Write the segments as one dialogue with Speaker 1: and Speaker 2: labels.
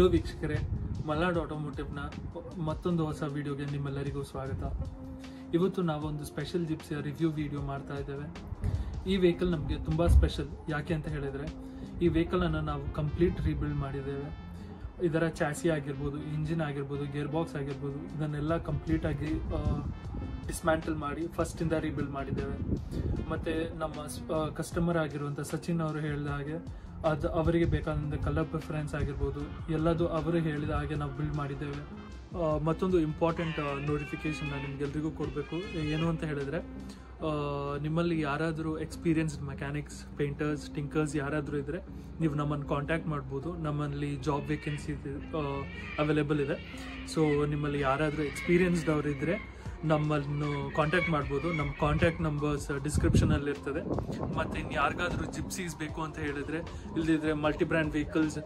Speaker 1: Hello ವೀಕ್ಷಕರೇ, ಮಲ್ನಾಡ್ ಆಟೋಮೋಟಿವ್ನ ಮತ್ತೊಂದು ಹೊಸ ವಿಡಿಯೋಗೆ ನಿಮ್ಮೆಲ್ಲರಿಗೂ ಸ್ವಾಗತ. ಇವತ್ತು ನಾವೊಂದು ಸ್ಪೆಷಲ್ ಜಿಪ್ಸಿಯ ರಿವ್ಯೂ ವಿಡಿಯೋ ಮಾಡ್ತಾ ಇದ್ದೇವೆ. ಈ ವೆಹಿಕಲ್ ನಮಗೆ ತುಂಬ ಸ್ಪೆಷಲ್. ಯಾಕೆ ಅಂತ ಹೇಳಿದರೆ, ಈ ವೆಹಿಕಲನ್ನು ನಾವು ಕಂಪ್ಲೀಟ್ ರೀಬಿಲ್ಡ್ ಮಾಡಿದ್ದೇವೆ. ಇದರ ಚಾಸಿ ಆಗಿರ್ಬೋದು, ಇಂಜಿನ್ ಆಗಿರ್ಬೋದು, ಗೇರ್ ಬಾಕ್ಸ್ ಆಗಿರ್ಬೋದು, ಇದನ್ನೆಲ್ಲ ಕಂಪ್ಲೀಟಾಗಿ ಡಿಸ್ಮ್ಯಾಂಟಲ್ ಮಾಡಿ ಫಸ್ಟಿಂದ ರೀಬಿಲ್ಡ್ ಮಾಡಿದ್ದೇವೆ. ಮತ್ತು ನಮ್ಮ ಕಸ್ಟಮರ್ ಆಗಿರುವಂಥ ಸಚಿನ್ ಅವರು ಹೇಳಿದ ಹಾಗೆ ಅವರಿಗೆ ಬೇಕಾದಂಥ ಕಲರ್ ಪ್ರಿಫರೆನ್ಸ್ ಆಗಿರ್ಬೋದು ಎಲ್ಲದು ಅವರು ಹೇಳಿದ ಹಾಗೆ ನಾವು ಬಿಲ್ಡ್ ಮಾಡಿದ್ದೇವೆ. ಮತ್ತೊಂದು ಇಂಪಾರ್ಟೆಂಟ್ ನೋಟಿಫಿಕೇಶನ್ ನಿಮ್ಗೆಲ್ರಿಗೂ ಕೊಡಬೇಕು. ಏನು ಅಂತ ಹೇಳಿದ್ರೆ, ನಿಮ್ಮಲ್ಲಿ ಯಾರಾದರೂ ಎಕ್ಸ್ಪೀರಿಯನ್ಸ್ಡ್ ಮೆಕ್ಯಾನಿಕ್ಸ್, ಪೇಂಟರ್ಸ್, ಟಿಂಕರ್ಸ್ ಯಾರಾದರೂ ಇದ್ದರೆ ನೀವು ನಮ್ಮನ್ನು ಕಾಂಟ್ಯಾಕ್ಟ್ ಮಾಡ್ಬೋದು. ನಮ್ಮಲ್ಲಿ ಜಾಬ್ ವೇಕೆನ್ಸಿ ಅವೈಲೇಬಲ್ ಇದೆ. ಸೊ ನಿಮ್ಮಲ್ಲಿ ಯಾರಾದರೂ ಎಕ್ಸ್ಪೀರಿಯನ್ಸ್ಡ್ ಅವರು ಇದ್ದರೆ ನಮ್ಮನ್ನು ಕಾಂಟ್ಯಾಕ್ಟ್ ಮಾಡ್ಬೋದು. ನಮ್ಮ ಕಾಂಟ್ಯಾಕ್ಟ್ ನಂಬರ್ಸ್ ಡಿಸ್ಕ್ರಿಪ್ಷನಲ್ಲಿ ಇರ್ತದೆ. ಮತ್ತು ಇನ್ನು ಯಾರಿಗಾದರೂ ಜಿಪ್ಸೀಸ್ ಬೇಕು ಅಂತ ಹೇಳಿದರೆ, ಇಲ್ಲದಿದ್ದರೆ ಮಲ್ಟಿ ಬ್ರ್ಯಾಂಡ್ ವೆಹಿಕಲ್ಸ್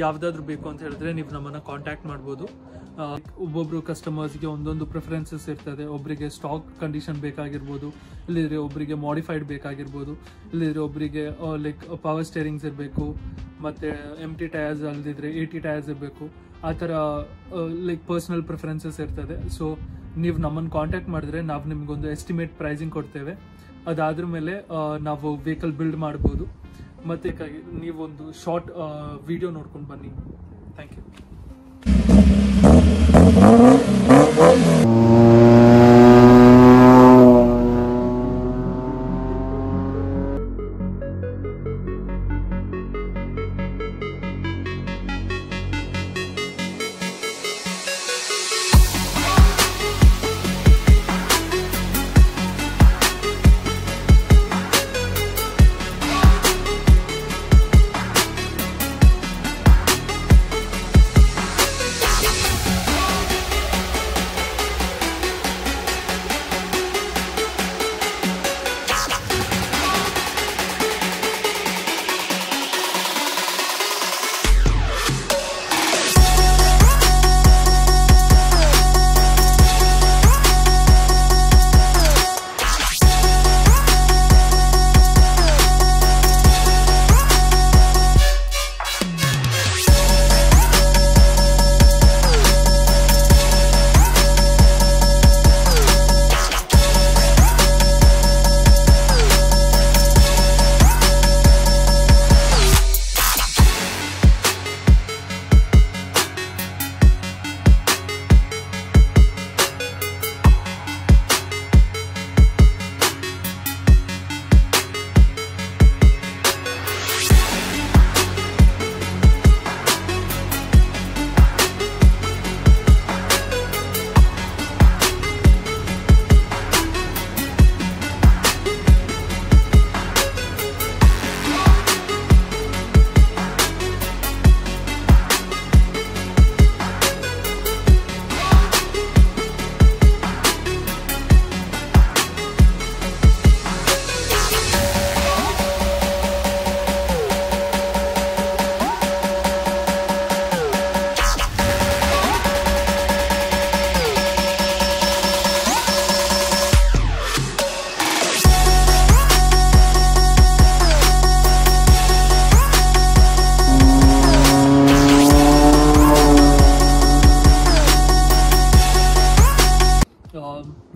Speaker 1: ಯಾವುದಾದ್ರೂ ಬೇಕು ಅಂತ ಹೇಳಿದ್ರೆ ನೀವು ನಮ್ಮನ್ನು ಕಾಂಟ್ಯಾಕ್ಟ್ ಮಾಡ್ಬೋದು. ಒಬ್ಬೊಬ್ಬರು ಕಸ್ಟಮರ್ಸ್ಗೆ ಒಂದೊಂದು ಪ್ರಿಫರೆನ್ಸಸ್ ಇರ್ತದೆ. ಒಬ್ಬರಿಗೆ ಸ್ಟಾಕ್ ಕಂಡೀಷನ್ ಬೇಕಾಗಿರ್ಬೋದು, ಇಲ್ಲದಿದ್ರೆ ಒಬ್ಬರಿಗೆ ಮಾಡಿಫೈಡ್ ಬೇಕಾಗಿರ್ಬೋದು, ಇಲ್ಲದಿದ್ರೆ ಒಬ್ಬರಿಗೆ ಲೈಕ್ ಪವರ್ ಸ್ಟೇರಿಂಗ್ಸ್ ಇರಬೇಕು, ಮತ್ತು ಎಂಟಿ ಟೈರ್ಸ್ ಅಲ್ಲದಿದ್ರೆ 80 ಟೈರ್ಸ್ ಇರಬೇಕು. ಆ ಥರ ಲೈಕ್ ಪರ್ಸ್ನಲ್ ಪ್ರಿಫರೆನ್ಸಸ್ ಇರ್ತದೆ. ಸೊ ನೀವು ನಮ್ಮನ್ನು ಕಾಂಟ್ಯಾಕ್ಟ್ ಮಾಡಿದ್ರೆ ನಾವು ನಿಮಗೊಂದು ಎಸ್ಟಿಮೇಟ್ ಪ್ರೈಸಿಂಗ್ ಕೊಡ್ತೇವೆ. ಅದಾದ್ರ ಮೇಲೆ ನಾವು ವೆಹಿಕಲ್ ಬಿಲ್ಡ್ ಮಾಡ್ಬೋದು. ಮತ್ತು ನೀವೊಂದು ಶಾರ್ಟ್ ವಿಡಿಯೋ ನೋಡ್ಕೊಂಡು ಬನ್ನಿ. Thank you.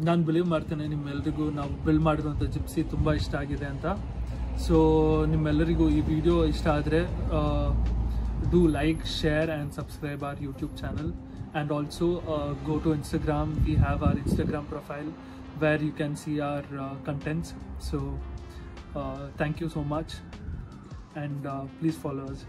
Speaker 1: ನಾನು ಬಿಲೀವ್ ಮಾಡ್ತೇನೆ ನಿಮ್ಮೆಲ್ಲರಿಗೂ ನಾವು ಬಿಲ್ಡ್ ಮಾಡಿರುವಂಥ ಜಿಪ್ಸಿ ತುಂಬ ಇಷ್ಟ ಆಗಿದೆ ಅಂತ. ಸೊ ನಿಮ್ಮೆಲ್ಲರಿಗೂ ಈ ವಿಡಿಯೋ ಇಷ್ಟ ಆದರೆ do like, share and subscribe our YouTube channel, and also go to Instagram. We have our Instagram profile where you can see our contents. So thank you so much, and please follow us.